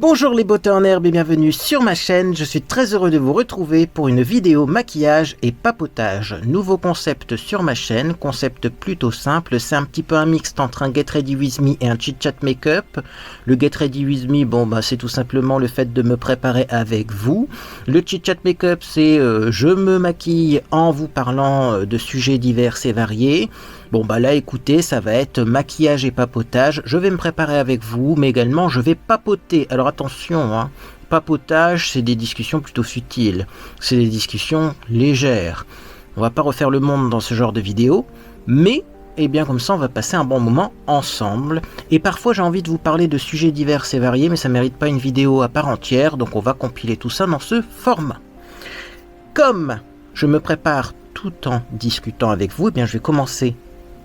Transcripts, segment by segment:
Bonjour les beautés en herbe et bienvenue sur ma chaîne, je suis très heureux de vous retrouver pour une vidéo maquillage et papotage. Nouveau concept sur ma chaîne, concept plutôt simple, c'est un petit peu un mixte entre un Get Ready With Me et un Chit Chat Make-up. Le Get Ready With Me, c'est tout simplement le fait de me préparer avec vous. Le Chit Chat Make-up, c'est je me maquille en vous parlant de sujets divers et variés. Là écoutez, ça va être maquillage et papotage, je vais me préparer avec vous, mais également je vais papoter. Alors attention, papotage c'est des discussions plutôt futiles, c'est des discussions légères. On va pas refaire le monde dans ce genre de vidéo, mais comme ça on va passer un bon moment ensemble. Et parfois j'ai envie de vous parler de sujets divers et variés, mais ça mérite pas une vidéo à part entière, donc on va compiler tout ça dans ce format. Comme je me prépare tout en discutant avec vous, je vais commencer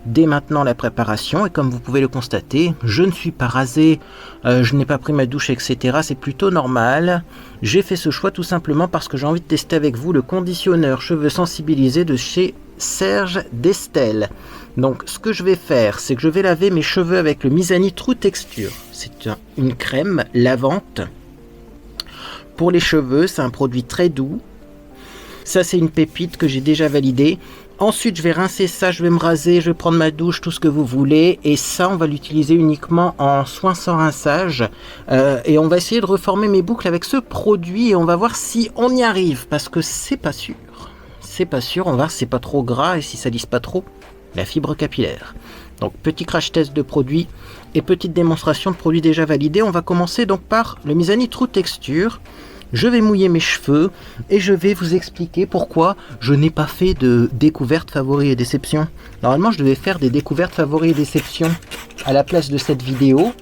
dès maintenant la préparation, et comme vous pouvez le constater, je ne suis pas rasé, je n'ai pas pris ma douche, etc. C'est plutôt normal. J'ai fait ce choix tout simplement parce que j'ai envie de tester avec vous le conditionneur cheveux sensibilisé de chez Serge Destel. Donc ce que je vais faire, c'est que je vais laver mes cheveux avec le Mizani True Texture. C'est une crème lavante pour les cheveux, c'est un produit très doux. Ça c'est une pépite que j'ai déjà validée. Ensuite, je vais rincer ça, je vais me raser, je vais prendre ma douche, tout ce que vous voulez. Et ça, on va l'utiliser uniquement en soin sans rinçage. Et on va essayer de reformer mes boucles avec ce produit. Et on va voir si on y arrive. Parce que c'est pas sûr. C'est pas sûr. On va voir si c'est pas trop gras et si ça lisse pas trop la fibre capillaire. Donc, petit crash test de produit et petite démonstration de produits déjà validés. On va commencer donc par le Mizani True Texture. Je vais mouiller mes cheveux et je vais vous expliquer pourquoi je n'ai pas fait de découvertes favoris et déceptions. Normalement, je devais faire des découvertes favoris et déceptions à la place de cette vidéo.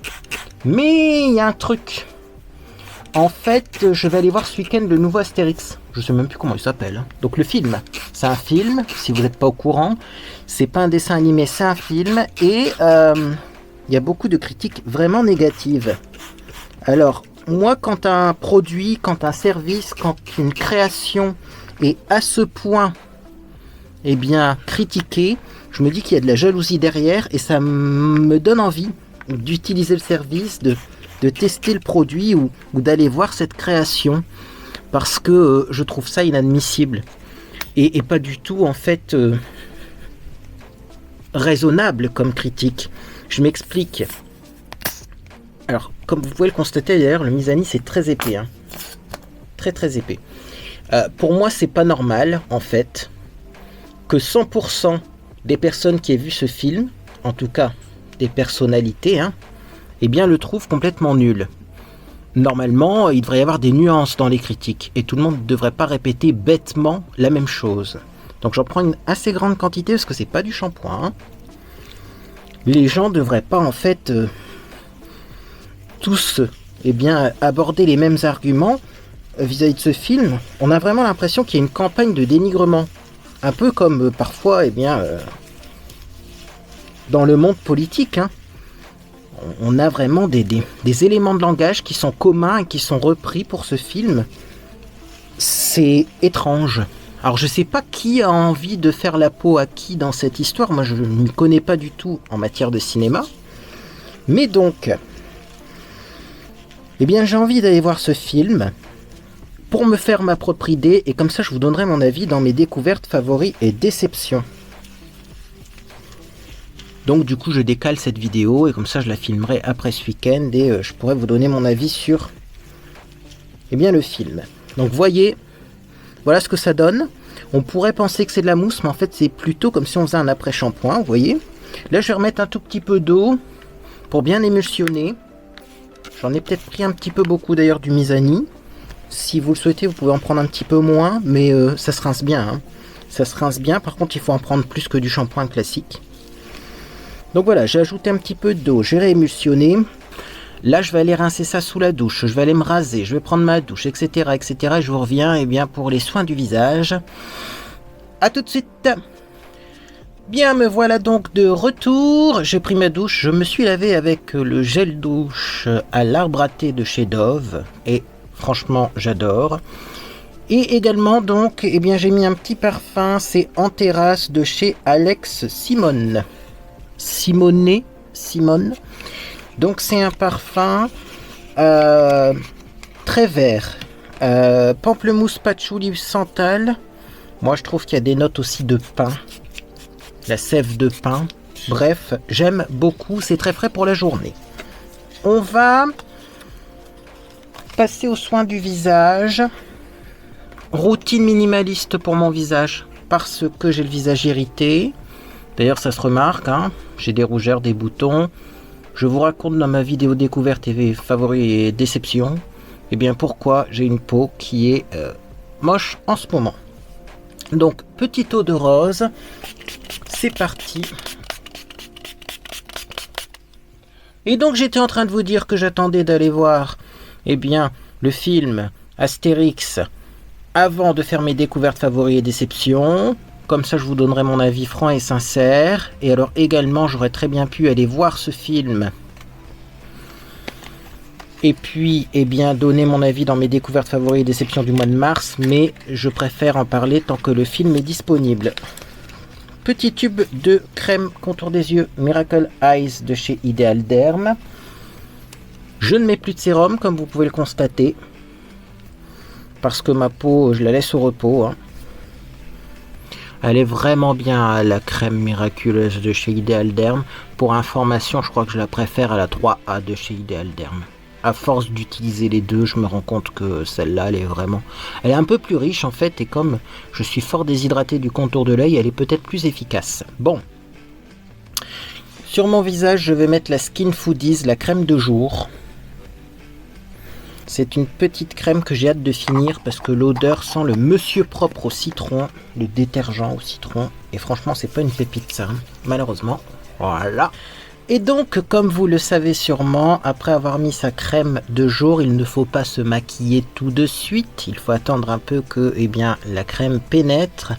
Mais il y a un truc. En fait, je vais aller voir ce week-end le nouveau Astérix. Je sais même plus comment il s'appelle. Donc le film. C'est un film, si vous n'êtes pas au courant. C'est pas un dessin animé, c'est un film. Et il y a beaucoup de critiques vraiment négatives. Alors, moi, quand un produit, quand un service, quand une création est à ce point critiquée, je me dis qu'il y a de la jalousie derrière et ça me donne envie d'utiliser le service, de tester le produit ou d'aller voir cette création parce que je trouve ça inadmissible et pas du tout en fait raisonnable comme critique. Je m'explique. Alors, comme vous pouvez le constater d'ailleurs, le Mizani c'est très épais, très très épais. Pour moi, c'est pas normal en fait que 100% des personnes qui aient vu ce film, en tout cas des personnalités, le trouvent complètement nul. Normalement, il devrait y avoir des nuances dans les critiques et tout le monde ne devrait pas répéter bêtement la même chose. Donc j'en prends une assez grande quantité parce que c'est pas du shampoing. Les gens devraient pas en fait tous aborder les mêmes arguments vis-à-vis de ce film. On a vraiment l'impression qu'il y a une campagne de dénigrement. Un peu comme parfois dans le monde politique. On a vraiment des éléments de langage qui sont communs et qui sont repris pour ce film. C'est étrange. Alors je sais pas qui a envie de faire la peau à qui dans cette histoire. Moi je ne m'y connais pas du tout en matière de cinéma. Mais donc j'ai envie d'aller voir ce film pour me faire ma propre idée et comme ça je vous donnerai mon avis dans mes découvertes favoris et déceptions. Donc du coup je décale cette vidéo et comme ça je la filmerai après ce week-end et je pourrai vous donner mon avis sur le film. Donc voyez, voilà ce que ça donne. On pourrait penser que c'est de la mousse mais en fait c'est plutôt comme si on faisait un après-shampoing, vous voyez. Là je vais remettre un tout petit peu d'eau pour bien émulsionner. J'en ai peut-être pris un petit peu beaucoup d'ailleurs du Mizani. Si vous le souhaitez, vous pouvez en prendre un petit peu moins, mais ça se rince bien. Ça se rince bien, par contre il faut en prendre plus que du shampoing classique. Donc voilà, j'ai ajouté un petit peu d'eau, j'ai réémulsionné. Là je vais aller rincer ça sous la douche, je vais aller me raser, je vais prendre ma douche, etc. etc. Et je vous reviens pour les soins du visage. A tout de suite. Bien, me voilà donc de retour. J'ai pris ma douche, je me suis lavé avec le gel douche à l'arbre à thé de chez Dove. Et franchement, j'adore. Et également, donc, j'ai mis un petit parfum, c'est En Terrasse de chez Alex Simone. Simone. Donc, c'est un parfum très vert. Pamplemousse, patchouli, santal. Moi je trouve qu'il y a des notes aussi de pin. La sève de pin. Bref, j'aime beaucoup. C'est très frais pour la journée. On va passer aux soins du visage. Routine minimaliste pour mon visage. Parce que j'ai le visage irrité. D'ailleurs ça se remarque. Hein. J'ai des rougeurs, des boutons. Je vous raconte dans ma vidéo découverte et favoris et déception. Et bien pourquoi j'ai une peau qui est moche en ce moment. Donc petite eau de rose. C'est parti. Et donc j'étais en train de vous dire que j'attendais d'aller voir le film Astérix avant de faire mes découvertes favoris et déceptions. Comme ça je vous donnerai mon avis franc et sincère. Et alors également j'aurais très bien pu aller voir ce film. Et puis donner mon avis dans mes découvertes favoris et déceptions du mois de mars. Mais je préfère en parler tant que le film est disponible. Petit tube de crème contour des yeux Miracle Eyes de chez Ideal Derm. Je ne mets plus de sérum comme vous pouvez le constater. Parce que ma peau, je la laisse au repos. Hein. Elle est vraiment bien la crème miraculeuse de chez Ideal Derm. Pour information, je crois que je la préfère à la 3A de chez Ideal Derm. À force d'utiliser les deux, je me rends compte que celle-là, elle est un peu plus riche en fait. Et comme je suis fort déshydraté du contour de l'œil, elle est peut-être plus efficace. Bon. Sur mon visage, je vais mettre la Skin Foodies, la crème de jour. C'est une petite crème que j'ai hâte de finir parce que l'odeur sent le monsieur propre au citron, le détergent au citron. Et franchement, c'est pas une pépite ça, hein, malheureusement. Voilà. Et donc, comme vous le savez sûrement, après avoir mis sa crème de jour, il ne faut pas se maquiller tout de suite. Il faut attendre un peu que la crème pénètre.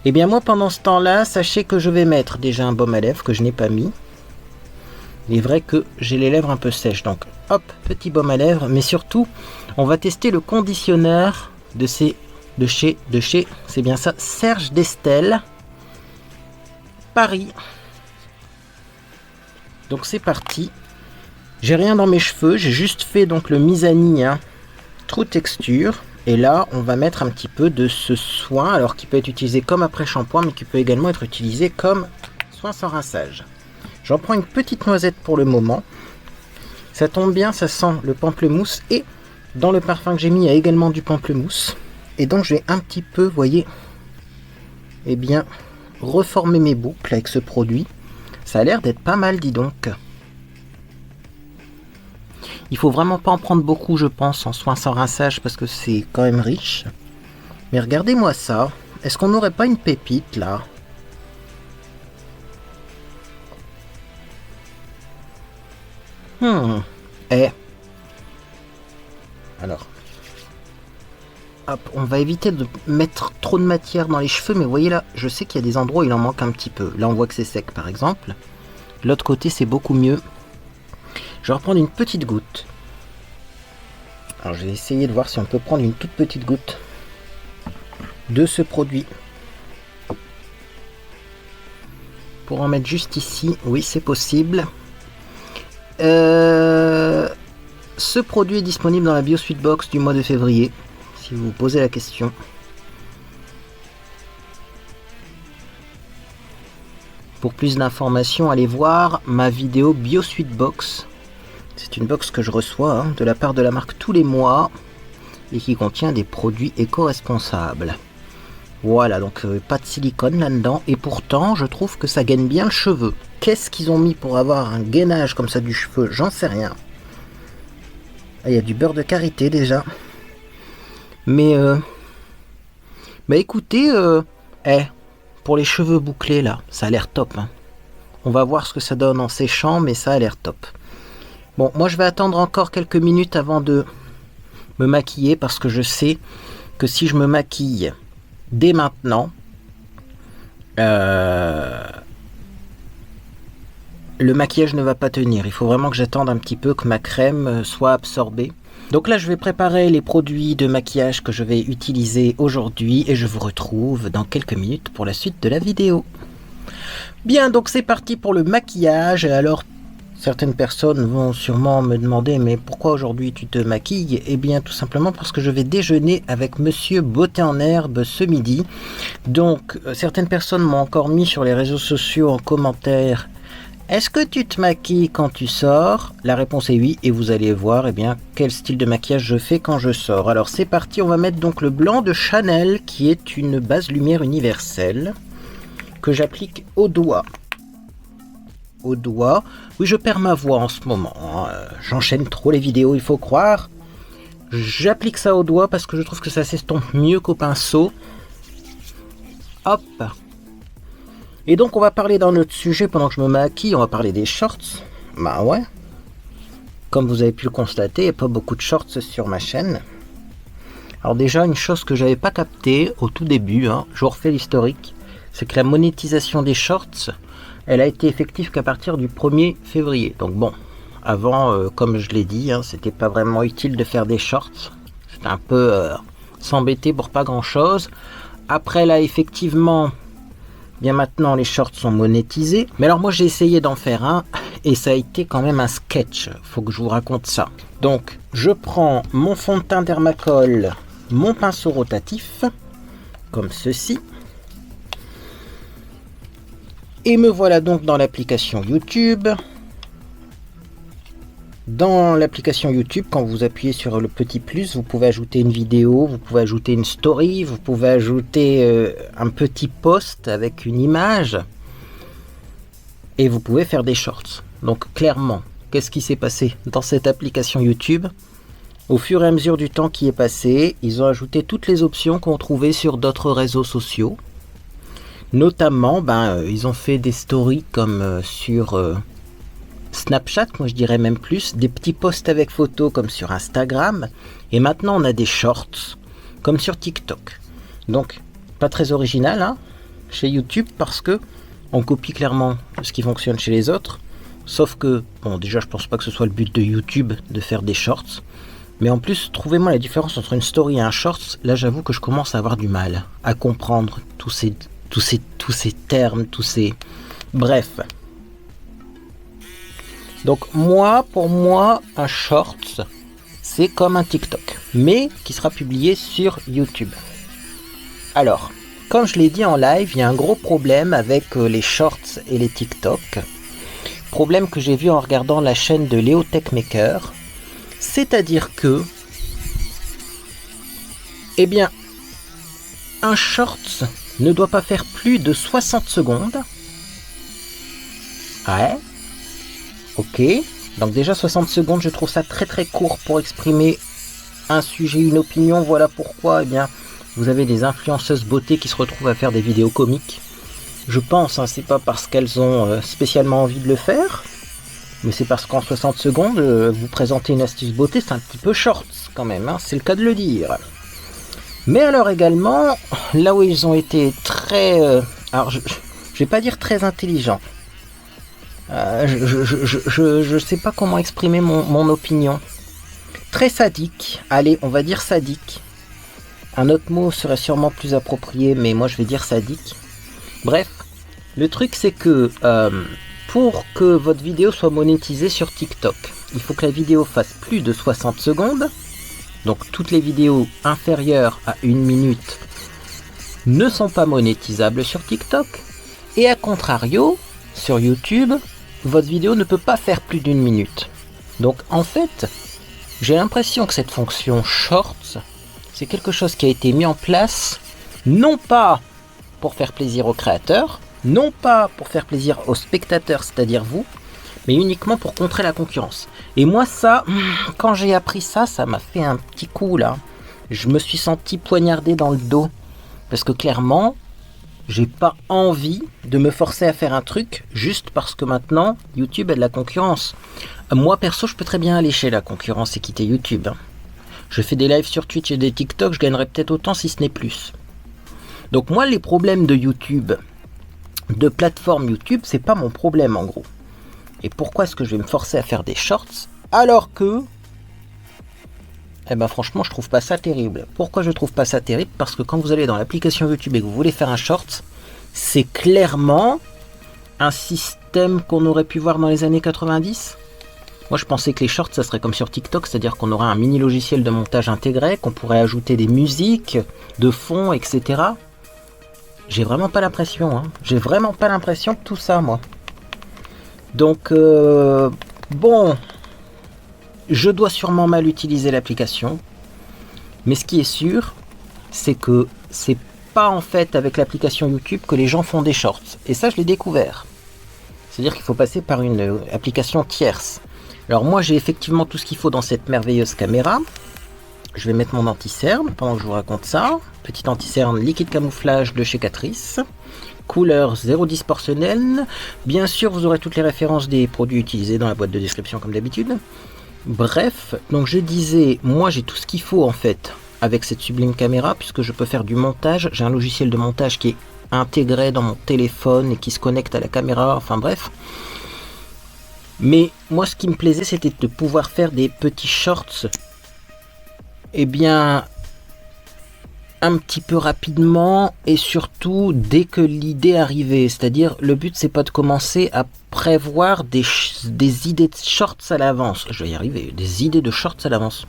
Moi, pendant ce temps-là, sachez que je vais mettre déjà un baume à lèvres que je n'ai pas mis. Il est vrai que j'ai les lèvres un peu sèches, donc hop, petit baume à lèvres. Mais surtout, on va tester le conditionneur de chez, c'est bien ça, Serge Destel, Paris. Donc c'est parti. J'ai rien dans mes cheveux, j'ai juste fait donc le Mizani True Texture. Et là, on va mettre un petit peu de ce soin, alors qui peut être utilisé comme après-shampoing, mais qui peut également être utilisé comme soin sans rinçage. J'en prends une petite noisette pour le moment. Ça tombe bien, ça sent le pamplemousse. Et dans le parfum que j'ai mis, il y a également du pamplemousse. Et donc, je vais un petit peu, vous voyez, reformer mes boucles avec ce produit. Ça a l'air d'être pas mal, dis donc. Il faut vraiment pas en prendre beaucoup, je pense, en soin sans rinçage, parce que c'est quand même riche. Mais regardez-moi ça. Est-ce qu'on n'aurait pas une pépite, là ? Alors, hop, on va éviter de mettre trop de matière dans les cheveux, mais vous voyez là, je sais qu'il y a des endroits où il en manque un petit peu. Là, on voit que c'est sec, par exemple. L'autre côté, c'est beaucoup mieux. Je vais reprendre une petite goutte. Alors, je vais essayer de voir si on peut prendre une toute petite goutte de ce produit. Pour en mettre juste ici, oui, c'est possible. Ce produit est disponible dans la BioSuite Box du mois de février, si vous vous posez la question. Pour plus d'informations, allez voir ma vidéo BioSuite Box. C'est une box que je reçois de la part de la marque tous les mois et qui contient des produits éco-responsables. Voilà, donc pas de silicone là-dedans. Et pourtant, je trouve que ça gaine bien le cheveu. Qu'est-ce qu'ils ont mis pour avoir un gainage comme ça du cheveu? J'en sais rien. Il y a du beurre de karité déjà. Mais, écoutez, pour les cheveux bouclés là, ça a l'air top. Hein. On va voir ce que ça donne en séchant, mais ça a l'air top. Bon, moi je vais attendre encore quelques minutes avant de me maquiller parce que je sais que si je me maquille dès maintenant, le maquillage ne va pas tenir. Il faut vraiment que j'attende un petit peu que ma crème soit absorbée. Donc là, je vais préparer les produits de maquillage que je vais utiliser aujourd'hui et je vous retrouve dans quelques minutes pour la suite de la vidéo. Bien, donc c'est parti pour le maquillage. Alors, certaines personnes vont sûrement me demander mais pourquoi aujourd'hui tu te maquilles? Eh bien tout simplement parce que je vais déjeuner avec Monsieur Beauté en Herbe ce midi. Donc certaines personnes m'ont encore mis sur les réseaux sociaux en commentaire: est-ce que tu te maquilles quand tu sors? La réponse est oui, et vous allez voir bien quel style de maquillage je fais quand je sors. Alors c'est parti, on va mettre donc le blanc de Chanel qui est une base lumière universelle que j'applique au doigt. Au doigt. Oui, je perds ma voix en ce moment. J'enchaîne trop les vidéos, il faut croire. J'applique ça au doigt parce que je trouve que ça s'estompe mieux qu'au pinceau. Hop. Et donc on va parler d'un autre sujet pendant que je me maquille, on va parler des shorts. Bah ouais. Comme vous avez pu le constater, il n'y a pas beaucoup de shorts sur ma chaîne. Alors déjà, une chose que j'avais pas capté au tout début, je vous refais l'historique, c'est que la monétisation des shorts, elle a été effective qu'à partir du 1er février. Donc bon, avant, comme je l'ai dit, c'était pas vraiment utile de faire des shorts. C'était un peu s'embêter pour pas grand chose. Après là, effectivement, bien maintenant les shorts sont monétisés. Mais alors moi j'ai essayé d'en faire un et ça a été quand même un sketch. Faut que je vous raconte ça. Donc je prends mon fond de teint Dermacol, mon pinceau rotatif, comme ceci. Et me voilà donc dans l'application YouTube. Dans l'application YouTube, quand vous appuyez sur le petit plus, vous pouvez ajouter une vidéo, vous pouvez ajouter une story, vous pouvez ajouter un petit post avec une image. Et vous pouvez faire des shorts. Donc clairement, qu'est-ce qui s'est passé dans cette application YouTube? Au fur et à mesure du temps qui est passé, ils ont ajouté toutes les options qu'on trouvait sur d'autres réseaux sociaux. Notamment, ils ont fait des stories comme sur Snapchat, moi je dirais même plus, des petits posts avec photos comme sur Instagram, et maintenant on a des shorts comme sur TikTok. Donc pas très original chez YouTube, parce que on copie clairement ce qui fonctionne chez les autres, sauf que, bon déjà je pense pas que ce soit le but de YouTube de faire des shorts, mais en plus trouvez-moi la différence entre une story et un shorts. Là j'avoue que je commence à avoir du mal à comprendre tous ces termes, bref. Donc pour moi, un short, c'est comme un TikTok, mais qui sera publié sur YouTube. Alors, comme je l'ai dit en live, il y a un gros problème avec les shorts et les TikTok. Problème que j'ai vu en regardant la chaîne de Léo Techmaker. C'est-à-dire que, un short ne doit pas faire plus de 60 secondes. Ouais. Ok, donc déjà 60 secondes, je trouve ça très très court pour exprimer un sujet, une opinion. Voilà pourquoi vous avez des influenceuses beauté qui se retrouvent à faire des vidéos comiques. Je pense, c'est pas parce qu'elles ont spécialement envie de le faire, mais c'est parce qu'en 60 secondes, vous présentez une astuce beauté, c'est un petit peu short quand même, c'est le cas de le dire. Mais alors également, là où ils ont été très... alors je vais pas dire très intelligents. Je sais pas comment exprimer mon opinion. Très sadique. Allez, on va dire sadique. Un autre mot serait sûrement plus approprié, mais moi je vais dire sadique. Bref, le truc c'est que pour que votre vidéo soit monétisée sur TikTok, il faut que la vidéo fasse plus de 60 secondes. Donc toutes les vidéos inférieures à 1 minute ne sont pas monétisables sur TikTok. Et à contrario, sur YouTube, votre vidéo ne peut pas faire plus d'1 minute. Donc en fait, j'ai l'impression que cette fonction Shorts, c'est quelque chose qui a été mis en place, non pas pour faire plaisir aux créateurs, non pas pour faire plaisir aux spectateurs, c'est-à-dire vous, mais uniquement pour contrer la concurrence. Et moi ça, quand j'ai appris ça, ça m'a fait un petit coup là. Je me suis senti poignardé dans le dos. Parce que clairement, j'ai pas envie de me forcer à faire un truc juste parce que maintenant YouTube a de la concurrence. Moi perso, je peux très bien aller chez la concurrence et quitter YouTube. Je fais des lives sur Twitch et des TikTok, je gagnerais peut-être autant si ce n'est plus. Donc moi les problèmes de YouTube, de plateforme YouTube, c'est pas mon problème en gros. Et pourquoi est-ce que je vais me forcer à faire des shorts alors que... franchement je trouve pas ça terrible. Pourquoi je trouve pas ça terrible? Parce que quand vous allez dans l'application YouTube et que vous voulez faire un short, c'est clairement un système système qu'on aurait pu voir dans les années 90. Moi je pensais que les shorts ça serait comme sur TikTok, c'est-à-dire qu'on aurait un mini logiciel de montage intégré, qu'on pourrait ajouter des musiques, de fond, etc. J'ai vraiment pas l'impression, J'ai vraiment pas l'impression de tout ça, moi. Donc, bon, je dois sûrement mal utiliser l'application. Mais ce qui est sûr, c'est que c'est pas en fait avec l'application YouTube que les gens font des shorts. Et ça, je l'ai découvert. C'est-à-dire qu'il faut passer par une application tierce. Alors moi, j'ai effectivement tout ce qu'il faut dans cette merveilleuse caméra. Je vais mettre mon anti-cerne pendant que je vous raconte ça. Petit anti-cerne liquide camouflage de chez Catrice. Couleur 010 porcelaine. Bien sûr, vous aurez toutes les références des produits utilisés dans la boîte de description comme d'habitude. Bref, donc je disais, moi j'ai tout ce qu'il faut en fait avec cette sublime caméra puisque je peux faire du montage. J'ai un logiciel de montage qui est intégré dans mon téléphone et qui se connecte à la caméra. Enfin bref. Mais moi ce qui me plaisait c'était de pouvoir faire des petits shorts. Eh bien, un petit peu rapidement et surtout dès que l'idée arrivait. C'est-à-dire, le but c'est pas de commencer à prévoir des idées de shorts à l'avance. Je vais y arriver, des idées de shorts à l'avance.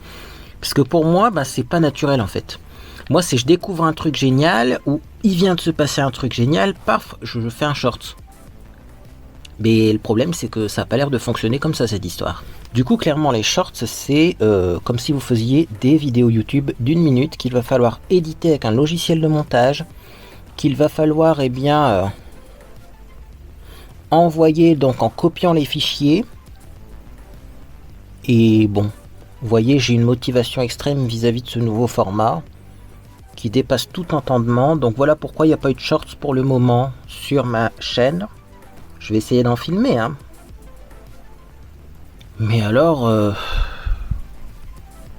Parce que pour moi, c'est pas naturel en fait. Moi, c'est je découvre un truc génial ou il vient de se passer un truc génial, paf, je fais un short. Mais le problème, c'est que ça n'a pas l'air de fonctionner comme ça, cette histoire. Du coup, clairement, les shorts, c'est comme si vous faisiez des vidéos YouTube d'1 minute qu'il va falloir éditer avec un logiciel de montage, qu'il va falloir, envoyer donc en copiant les fichiers. Et bon, vous voyez, j'ai une motivation extrême vis-à-vis de ce nouveau format qui dépasse tout entendement. Donc voilà pourquoi il n'y a pas eu de shorts pour le moment sur ma chaîne. Je vais essayer d'en filmer, Mais alors,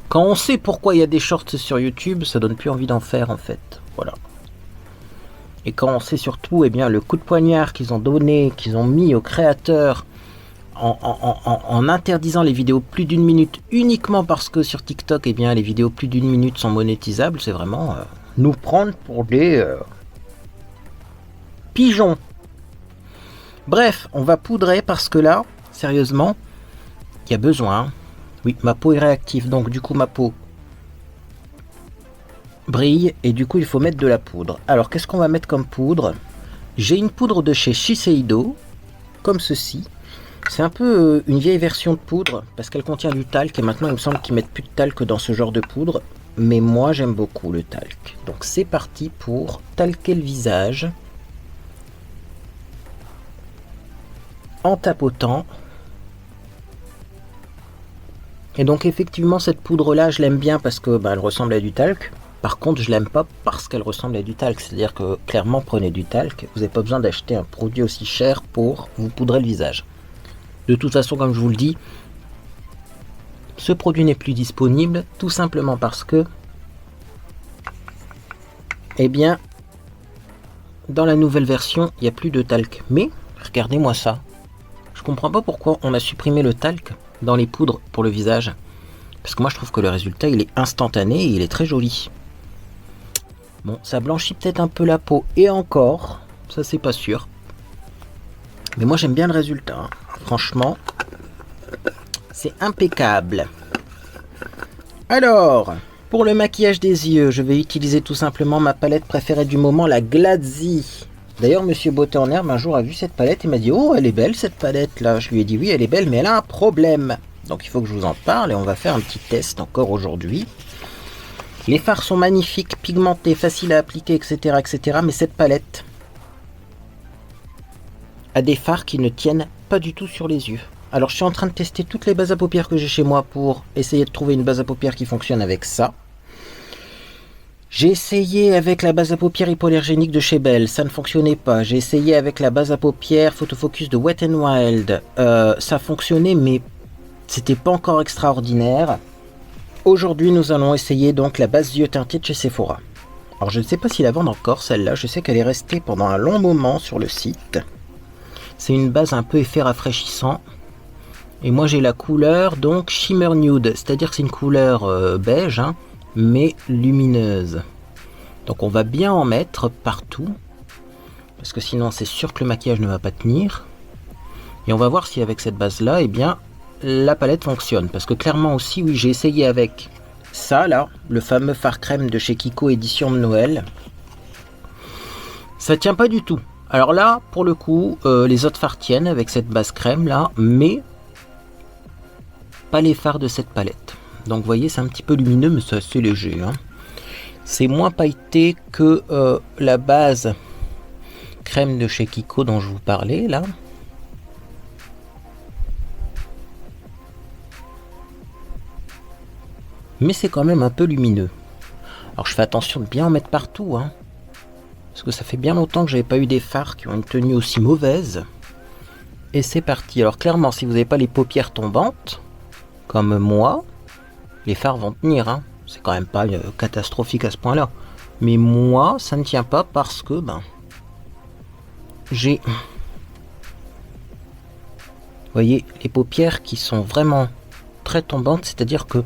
quand on sait pourquoi il y a des shorts sur YouTube, ça donne plus envie d'en faire en fait. Voilà. Et quand on sait surtout, le coup de poignard qu'ils ont donné, qu'ils ont mis aux créateurs en interdisant les vidéos plus d'1 minute uniquement parce que sur TikTok, les vidéos plus d'1 minute sont monétisables, c'est vraiment nous prendre pour des pigeons. Bref, on va poudrer parce que là, sérieusement, il y a besoin. Oui, ma peau est réactive, donc du coup ma peau brille et du coup il faut mettre de la poudre. Alors qu'est-ce qu'on va mettre comme poudre? J'ai une poudre de chez Shiseido, comme ceci. C'est un peu une vieille version de poudre parce qu'elle contient du talc et maintenant il me semble qu'ils mettent plus de talc dans ce genre de poudre. Mais moi j'aime beaucoup le talc. Donc c'est parti pour talquer le visage. En tapotant. Et donc effectivement cette poudre là je l'aime bien parce que elle ressemble à du talc. Par contre je l'aime pas parce qu'elle ressemble à du talc. C'est à dire que clairement prenez du talc. Vous n'avez pas besoin d'acheter un produit aussi cher pour vous poudrer le visage. De toute façon comme je vous le dis, ce produit n'est plus disponible tout simplement parce que dans la nouvelle version il n'y a plus de talc. Mais regardez-moi ça. Je comprends pas pourquoi on a supprimé le talc dans les poudres pour le visage. Parce que moi je trouve que le résultat il est instantané et il est très joli. Bon, ça blanchit peut-être un peu la peau et encore, ça c'est pas sûr. Mais moi j'aime bien le résultat. Franchement, c'est impeccable. Alors, pour le maquillage des yeux, je vais utiliser tout simplement ma palette préférée du moment, la Glazzy. D'ailleurs, Monsieur Beauté en Herbe un jour a vu cette palette et m'a dit « Oh, elle est belle cette palette là ». Je lui ai dit « Oui, elle est belle, mais elle a un problème ». Donc il faut que je vous en parle et on va faire un petit test encore aujourd'hui. Les fards sont magnifiques, pigmentés, faciles à appliquer, etc., etc. Mais cette palette a des fards qui ne tiennent pas du tout sur les yeux. Alors je suis en train de tester toutes les bases à paupières que j'ai chez moi pour essayer de trouver une base à paupières qui fonctionne avec ça. J'ai essayé avec la base à paupières hypoallergénique de chez Belle, ça ne fonctionnait pas. J'ai essayé avec la base à paupières Photofocus de Wet n Wild, ça fonctionnait mais c'était pas encore extraordinaire. Aujourd'hui nous allons essayer donc la base yeux teintée de chez Sephora. Alors je ne sais pas s'ils la vendent encore celle-là, je sais qu'elle est restée pendant un long moment sur le site. C'est une base un peu effet rafraîchissant. Et moi j'ai la couleur donc Shimmer Nude, c'est-à-dire que c'est une couleur beige, mais lumineuse. Donc on va bien en mettre partout, parce que sinon c'est sûr que le maquillage ne va pas tenir. Et on va voir si avec cette base-là, eh bien, la palette fonctionne. Parce que clairement aussi, oui, j'ai essayé avec ça, là, le fameux fard crème de chez Kiko édition de Noël. Ça tient pas du tout. Alors là, pour le coup, les autres fards tiennent avec cette base crème là, mais pas les fards de cette palette. Donc vous voyez, c'est un petit peu lumineux, mais c'est assez léger. Hein. C'est moins pailleté que la base crème de chez Kiko dont je vous parlais là. Mais c'est quand même un peu lumineux. Alors je fais attention de bien en mettre partout, hein, parce que ça fait bien longtemps que j'avais pas eu des fards qui ont une tenue aussi mauvaise. Et c'est parti. Alors clairement, si vous n'avez pas les paupières tombantes, comme moi, les fards vont tenir. Hein. C'est quand même pas catastrophique à ce point-là. Mais moi, ça ne tient pas parce que j'ai... Vous voyez, les paupières qui sont vraiment très tombantes, c'est-à-dire que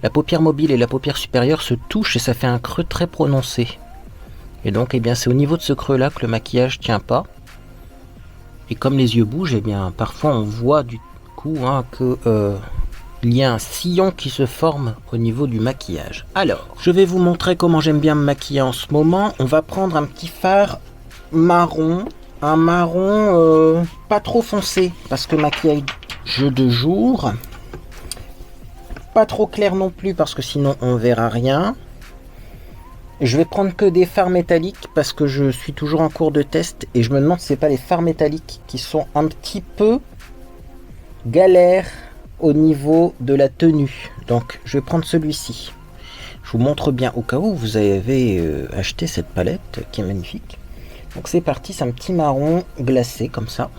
la paupière mobile et la paupière supérieure se touchent et ça fait un creux très prononcé. Et donc, eh bien, c'est au niveau de ce creux-là que le maquillage tient pas. Et comme les yeux bougent, eh bien, parfois on voit du coup que il y a un sillon qui se forme au niveau du maquillage. Alors, je vais vous montrer comment j'aime bien me maquiller en ce moment. On va prendre un petit fard marron. Un marron pas trop foncé, parce que maquillage de jour. Pas trop clair non plus, parce que sinon on verra rien. Je vais prendre que des fards métalliques, parce que je suis toujours en cours de test, et je me demande si c'est pas les fards métalliques qui sont un petit peu galères au niveau de la tenue. Donc je vais prendre celui-ci. Je vous montre bien au cas où vous avez acheté cette palette qui est magnifique. Donc c'est parti, c'est un petit marron glacé comme ça.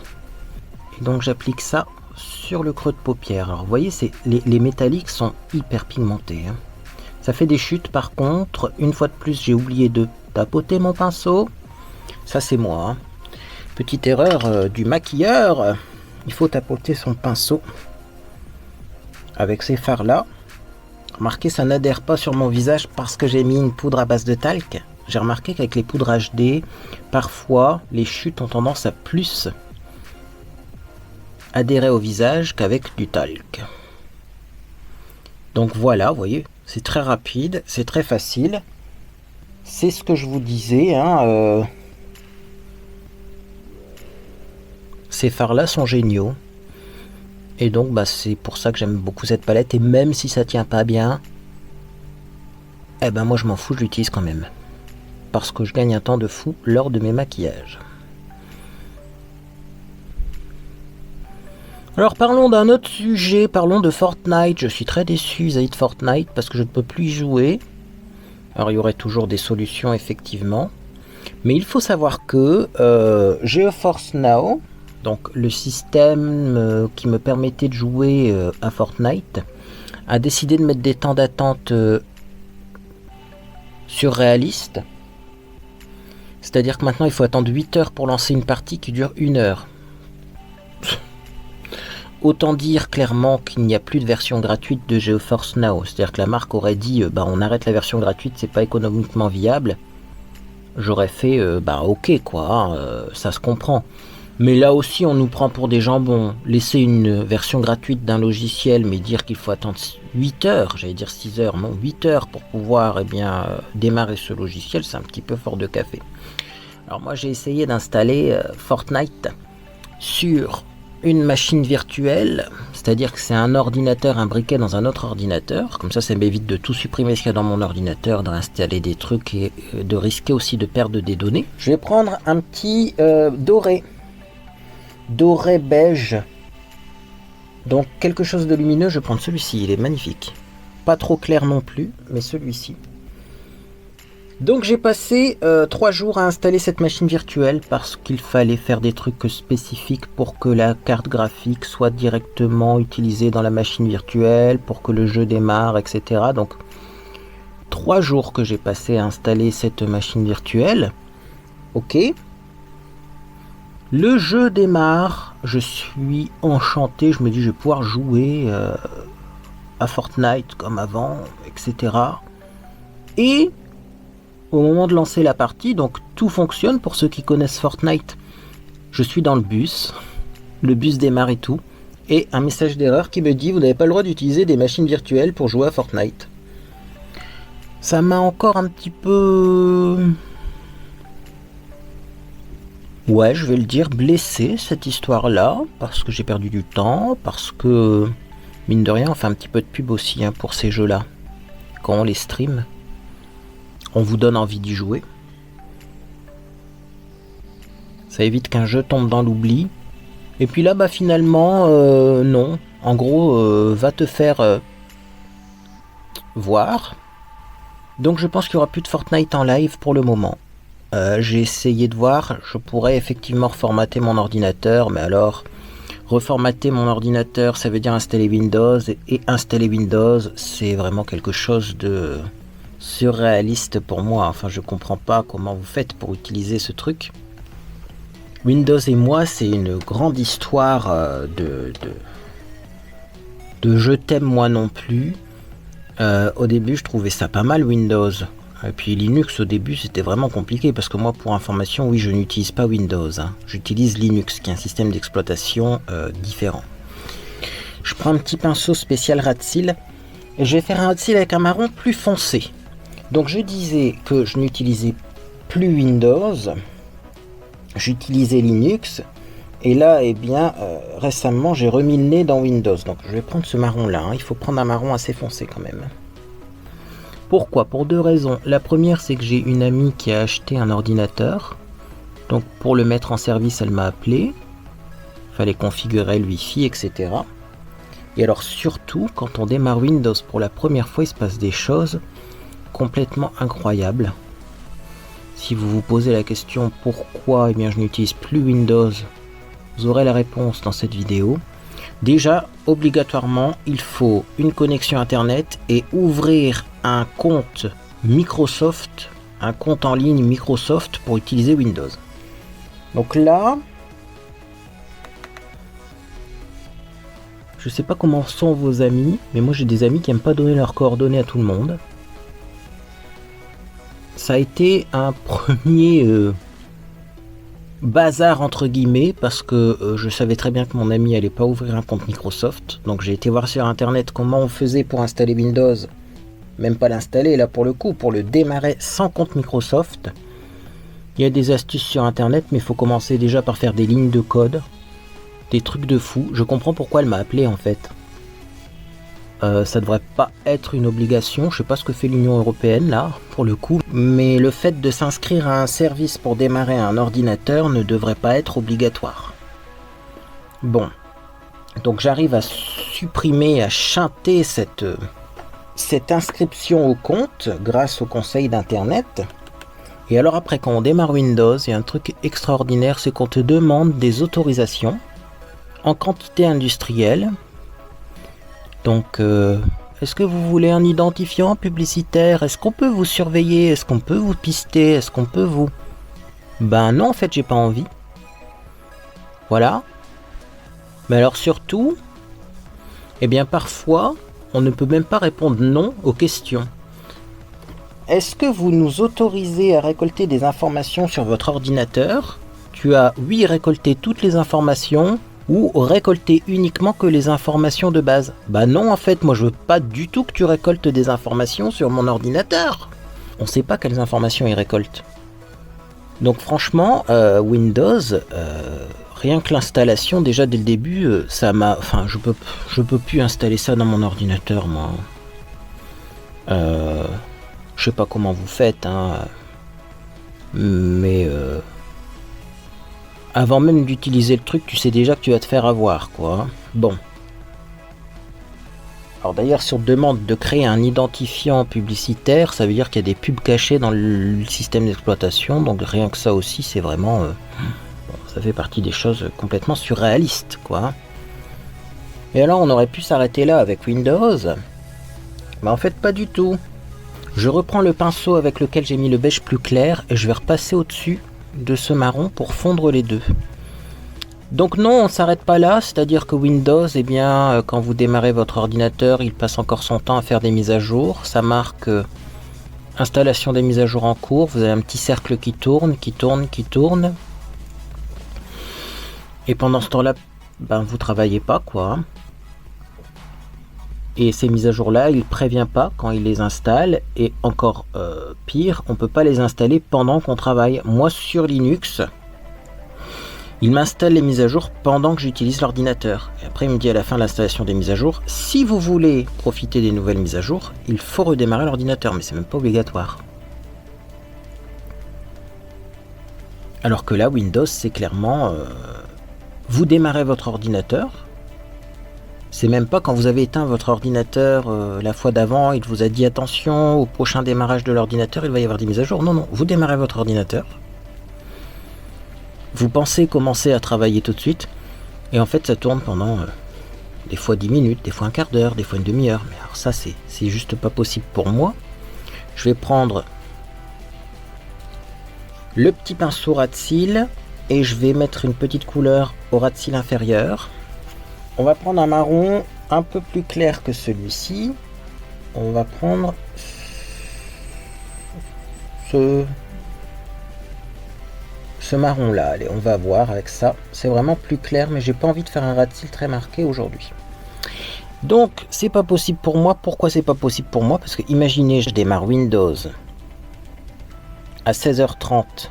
Et donc j'applique ça sur le creux de paupière. Alors vous voyez, les métalliques sont hyper pigmentés. Hein. Ça fait des chutes par contre. Une fois de plus, j'ai oublié de tapoter mon pinceau. Ça c'est moi. Hein. Petite erreur du maquilleur. Il faut tapoter son pinceau avec ces fards là. Remarquez, ça n'adhère pas sur mon visage parce que j'ai mis une poudre à base de talc. J'ai remarqué qu'avec les poudres HD, parfois les chutes ont tendance à plus adhérer au visage qu'avec du talc. Donc voilà, vous voyez, c'est très rapide, c'est très facile. C'est ce que je vous disais. Hein, ces fards-là sont géniaux. Et donc c'est pour ça que j'aime beaucoup cette palette. Et même si ça tient pas bien, eh ben moi je m'en fous, je l'utilise quand même. Parce que je gagne un temps de fou lors de mes maquillages. Alors parlons d'un autre sujet, parlons de Fortnite. Je suis très déçu vis-à-vis de Fortnite parce que je ne peux plus y jouer. Alors il y aurait toujours des solutions effectivement. Mais il faut savoir que GeForce Now, donc le système qui me permettait de jouer à Fortnite, a décidé de mettre des temps d'attente surréalistes. C'est-à-dire que maintenant il faut attendre 8 heures pour lancer une partie qui dure 1 heure. Autant dire clairement qu'il n'y a plus de version gratuite de GeForce Now. C'est-à-dire que la marque aurait dit on arrête la version gratuite, c'est pas économiquement viable. J'aurais fait ok quoi, ça se comprend. Mais là aussi on nous prend pour des jambons. Laisser une version gratuite d'un logiciel mais dire qu'il faut attendre 8 heures, j'allais dire 6 heures, non 8 heures pour pouvoir démarrer ce logiciel, c'est un petit peu fort de café. Alors moi j'ai essayé d'installer Fortnite sur une machine virtuelle, c'est-à-dire que c'est un ordinateur imbriqué dans un autre ordinateur, comme ça m'évite de tout supprimer ce qu'il y a dans mon ordinateur, d'installer des trucs et de risquer aussi de perdre des données. Je vais prendre un petit doré beige, donc quelque chose de lumineux. Je vais prendre celui-ci, il est magnifique, pas trop clair non plus, mais celui-ci. Donc j'ai passé 3 jours à installer cette machine virtuelle parce qu'il fallait faire des trucs spécifiques pour que la carte graphique soit directement utilisée dans la machine virtuelle, pour que le jeu démarre, etc. Donc 3 jours que j'ai passé à installer cette machine virtuelle. Ok. Le jeu démarre, je suis enchanté, je me dis je vais pouvoir jouer à Fortnite comme avant, etc. Et au moment de lancer la partie, donc tout fonctionne pour ceux qui connaissent Fortnite. Je suis dans le bus, le bus démarre et tout, et un message d'erreur qui me dit vous n'avez pas le droit d'utiliser des machines virtuelles pour jouer à Fortnite. Ça m'a encore un petit peu... Ouais, je vais le dire, blessé cette histoire-là, parce que j'ai perdu du temps, parce que, mine de rien, on fait un petit peu de pub aussi pour ces jeux-là. Quand on les stream, on vous donne envie d'y jouer. Ça évite qu'un jeu tombe dans l'oubli. Et puis là, finalement, non. En gros, va te faire voir. Donc je pense qu'il n'y aura plus de Fortnite en live pour le moment. J'ai essayé de voir, je pourrais effectivement reformater mon ordinateur, mais alors reformater mon ordinateur, ça veut dire installer Windows, et installer Windows, c'est vraiment quelque chose de surréaliste pour moi. Enfin, je comprends pas comment vous faites pour utiliser ce truc. Windows et moi, c'est une grande histoire de je t'aime moi non plus. Au début, je trouvais ça pas mal Windows. Et puis Linux au début c'était vraiment compliqué parce que moi pour information oui je n'utilise pas Windows, j'utilise Linux qui est un système d'exploitation différent. Je prends un petit pinceau spécial Ratsil et je vais faire un Ratsil avec un marron plus foncé. Donc je disais que je n'utilisais plus Windows, j'utilisais Linux et là récemment j'ai remis le nez dans Windows. Donc je vais prendre ce marron là, il faut prendre un marron assez foncé quand même. Pourquoi? Pour deux raisons. La première, c'est que j'ai une amie qui a acheté un ordinateur. Donc pour le mettre en service, elle m'a appelé. Il fallait configurer le Wi-Fi, etc. Et alors surtout, quand on démarre Windows pour la première fois, il se passe des choses complètement incroyables. Si vous vous posez la question pourquoi je n'utilise plus Windows, vous aurez la réponse dans cette vidéo. Déjà, obligatoirement, il faut une connexion Internet et ouvrir un compte Microsoft, un compte en ligne Microsoft pour utiliser Windows. Donc là, je sais pas comment sont vos amis, mais moi j'ai des amis qui n'aiment pas donner leurs coordonnées à tout le monde. Ça a été un premier bazar entre guillemets parce que je savais très bien que mon ami allait pas ouvrir un compte Microsoft, donc j'ai été voir sur internet comment on faisait pour installer Windows, même pas l'installer là pour le coup, pour le démarrer sans compte Microsoft. Il y a des astuces sur internet, mais il faut commencer déjà par faire des lignes de code, des trucs de fou. Je comprends pourquoi elle m'a appelé en fait. Ça devrait pas être une obligation, je sais pas ce que fait l'Union Européenne là, pour le coup, mais le fait de s'inscrire à un service pour démarrer un ordinateur ne devrait pas être obligatoire. Bon, donc j'arrive à supprimer, à chanter cette inscription au compte grâce au conseil d'internet. Et alors après, quand on démarre Windows, il y a un truc extraordinaire, c'est qu'on te demande des autorisations en quantité industrielle. Donc, est-ce que vous voulez un identifiant publicitaire? Est-ce qu'on peut vous surveiller? Est-ce qu'on peut vous pister? Est-ce qu'on peut vous... Ben non, en fait, j'ai pas envie. Voilà. Mais alors surtout, parfois, on ne peut même pas répondre non aux questions. Est-ce que vous nous autorisez à récolter des informations sur votre ordinateur? Tu as, oui, récolté toutes les informations... ou récolter uniquement que les informations de base. Bah non, en fait, moi je veux pas du tout que tu récoltes des informations sur mon ordinateur. On sait pas quelles informations il récolte. Donc franchement, Windows, rien que l'installation, déjà dès le début, ça m'a... Enfin, je peux plus installer ça dans mon ordinateur, moi. Je sais pas comment vous faites, mais... avant même d'utiliser le truc, tu sais déjà que tu vas te faire avoir, quoi. Bon. Alors d'ailleurs, si on te demande de créer un identifiant publicitaire, ça veut dire qu'il y a des pubs cachées dans le système d'exploitation. Donc rien que ça aussi, c'est vraiment... ça fait partie des choses complètement surréalistes, quoi. Et alors, on aurait pu s'arrêter là avec Windows. Mais en fait, pas du tout. Je reprends le pinceau avec lequel j'ai mis le beige plus clair et je vais repasser au-dessus de ce marron pour fondre les deux. Donc non, on s'arrête pas là, c'est-à-dire que Windows, quand vous démarrez votre ordinateur, il passe encore son temps à faire des mises à jour. Ça marque installation des mises à jour en cours. Vous avez un petit cercle qui tourne. Et pendant ce temps-là, ben vous travaillez pas quoi. Et ces mises à jour là, il prévient pas quand il les installe, et encore pire, on peut pas les installer pendant qu'on travaille. Moi sur Linux, il m'installe les mises à jour pendant que j'utilise l'ordinateur. Et après il me dit à la fin de l'installation des mises à jour, si vous voulez profiter des nouvelles mises à jour, il faut redémarrer l'ordinateur, mais c'est même pas obligatoire. Alors que là, Windows, c'est clairement... vous démarrez votre ordinateur. C'est même pas quand vous avez éteint votre ordinateur la fois d'avant, il vous a dit attention, au prochain démarrage de l'ordinateur, il va y avoir des mises à jour. Non, non, vous démarrez votre ordinateur. Vous pensez commencer à travailler tout de suite. Et en fait, ça tourne pendant des fois 10 minutes, des fois un quart d'heure, des fois une demi-heure. Mais alors ça, c'est juste pas possible pour moi. Je vais prendre... le petit pinceau ras de cils et je vais mettre une petite couleur au ras de cils inférieur. On va prendre un marron un peu plus clair que celui-ci. On va prendre ce marron là. Allez, on va voir avec ça. C'est vraiment plus clair, mais j'ai pas envie de faire un ras de cils très marqué aujourd'hui. Donc c'est pas possible pour moi. Pourquoi c'est pas possible pour moi? Parce que imaginez, je démarre Windows à 16h30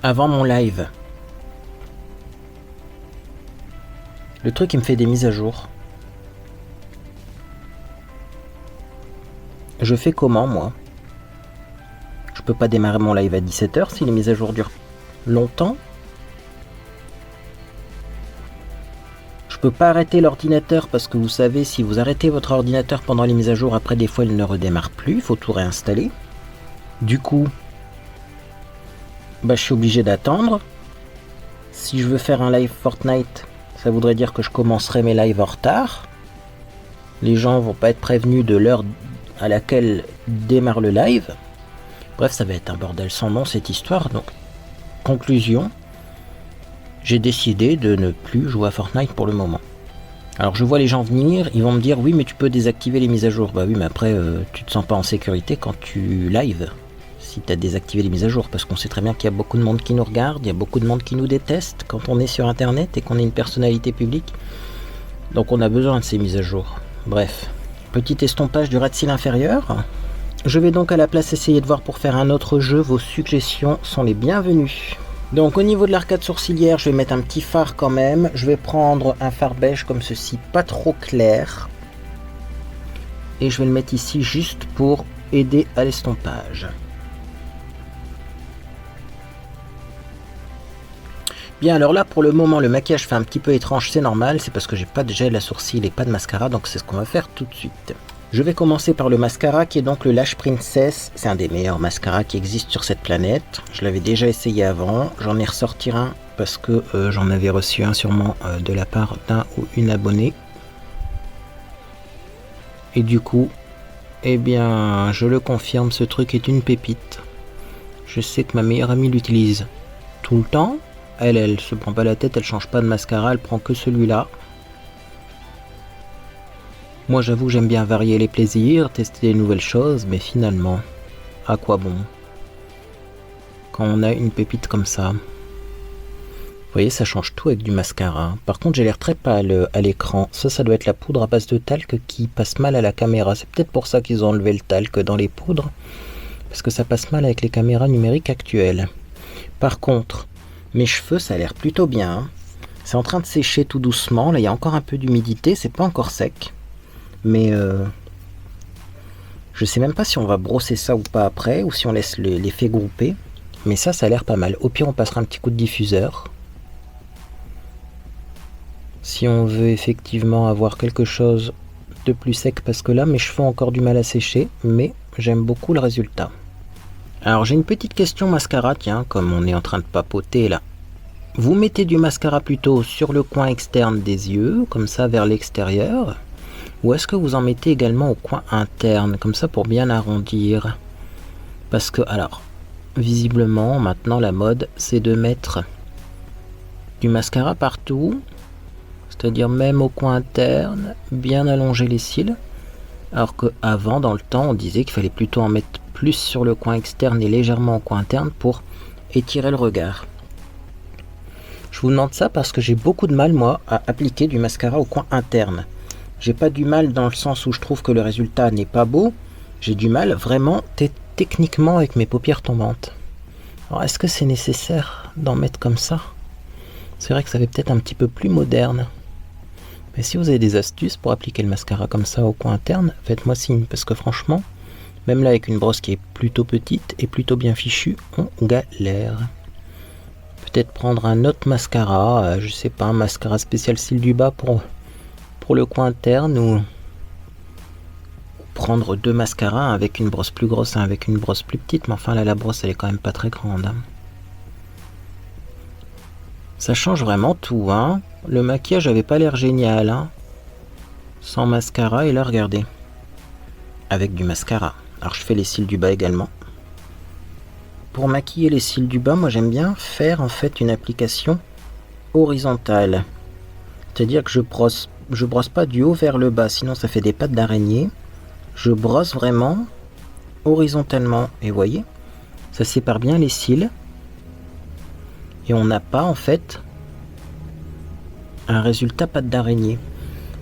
avant mon live. Le truc, il me fait des mises à jour. Je fais comment, moi? Je peux pas démarrer mon live à 17h si les mises à jour durent longtemps. Je peux pas arrêter l'ordinateur parce que vous savez, si vous arrêtez votre ordinateur pendant les mises à jour, après des fois il ne redémarre plus, il faut tout réinstaller. Du coup, je suis obligé d'attendre. Si je veux faire un live Fortnite, ça voudrait dire que je commencerai mes lives en retard. Les gens vont pas être prévenus de l'heure à laquelle démarre le live. Bref, ça va être un bordel sans nom cette histoire. Donc, conclusion, j'ai décidé de ne plus jouer à Fortnite pour le moment. Alors je vois les gens venir, ils vont me dire oui mais tu peux désactiver les mises à jour. Bah oui mais après tu te sens pas en sécurité quand tu live. Si tu as désactivé les mises à jour, parce qu'on sait très bien qu'il y a beaucoup de monde qui nous regarde, il y a beaucoup de monde qui nous déteste quand on est sur internet et qu'on est une personnalité publique. Donc on a besoin de ces mises à jour. Bref, petit estompage du ras de cils inférieur. Je vais donc à la place essayer de voir pour faire un autre jeu, vos suggestions sont les bienvenues. Donc au niveau de l'arcade sourcilière, je vais mettre un petit fard quand même. Je vais prendre un fard beige comme ceci, pas trop clair. Et je vais le mettre ici juste pour aider à l'estompage. Bien, alors là, pour le moment, le maquillage fait un petit peu étrange, c'est normal, c'est parce que j'ai pas de gel à sourcils et pas de mascara, donc c'est ce qu'on va faire tout de suite. Je vais commencer par le mascara, qui est donc le Lash Princess. C'est un des meilleurs mascaras qui existent sur cette planète. Je l'avais déjà essayé avant, j'en ai ressorti un, parce que j'en avais reçu un sûrement de la part d'un ou une abonnée. Et du coup, eh bien, je le confirme, ce truc est une pépite. Je sais que ma meilleure amie l'utilise tout le temps. Elle se prend pas la tête, elle change pas de mascara, elle prend que celui-là. Moi j'avoue j'aime bien varier les plaisirs, tester des nouvelles choses, mais finalement, à quoi bon? Quand on a une pépite comme ça. Vous voyez, ça change tout avec du mascara. Par contre j'ai l'air très pâle à l'écran. Ça doit être la poudre à base de talc qui passe mal à la caméra. C'est peut-être pour ça qu'ils ont enlevé le talc dans les poudres. Parce que ça passe mal avec les caméras numériques actuelles. Par contre, mes cheveux, ça a l'air plutôt bien. C'est en train de sécher tout doucement. Là, il y a encore un peu d'humidité. C'est pas encore sec. Mais je sais même pas si on va brosser ça ou pas après. Ou si on laisse l'effet grouper. Mais ça a l'air pas mal. Au pire, on passera un petit coup de diffuseur. Si on veut effectivement avoir quelque chose de plus sec. Parce que là, mes cheveux ont encore du mal à sécher. Mais j'aime beaucoup le résultat. Alors j'ai une petite question mascara, tiens, comme on est en train de papoter là. Vous mettez du mascara plutôt sur le coin externe des yeux, comme ça vers l'extérieur, ou est-ce que vous en mettez également au coin interne, comme ça pour bien arrondir? Parce que, alors, visiblement, maintenant la mode, c'est de mettre du mascara partout, c'est-à-dire même au coin interne, bien allonger les cils, alors qu'avant, dans le temps, on disait qu'il fallait plutôt en mettre plus sur le coin externe et légèrement au coin interne pour étirer le regard. Je vous demande ça parce que j'ai beaucoup de mal, moi, à appliquer du mascara au coin interne. J'ai pas du mal dans le sens où je trouve que le résultat n'est pas beau. J'ai du mal vraiment techniquement avec mes paupières tombantes. Alors, est-ce que c'est nécessaire d'en mettre comme ça? C'est vrai que ça fait peut-être un petit peu plus moderne. Mais si vous avez des astuces pour appliquer le mascara comme ça au coin interne, faites-moi signe. Parce que franchement, même là avec une brosse qui est plutôt petite et plutôt bien fichue, on galère. Peut-être prendre un autre mascara, je sais pas, un mascara spécial cils du bas pour le coin interne, ou prendre deux mascaras avec une brosse plus grosse et avec une brosse plus petite. Mais enfin là, la brosse elle est quand même pas très grande, hein. Ça change vraiment tout, hein. Le maquillage avait pas l'air génial, hein. Sans mascara, et là regardez, avec du mascara. Alors je fais les cils du bas également. Pour maquiller les cils du bas, moi j'aime bien faire en fait une application horizontale. C'est-à-dire que je brosse pas du haut vers le bas, sinon ça fait des pattes d'araignée. Je brosse vraiment horizontalement. Et vous voyez, ça sépare bien les cils. Et on n'a pas en fait un résultat patte d'araignée.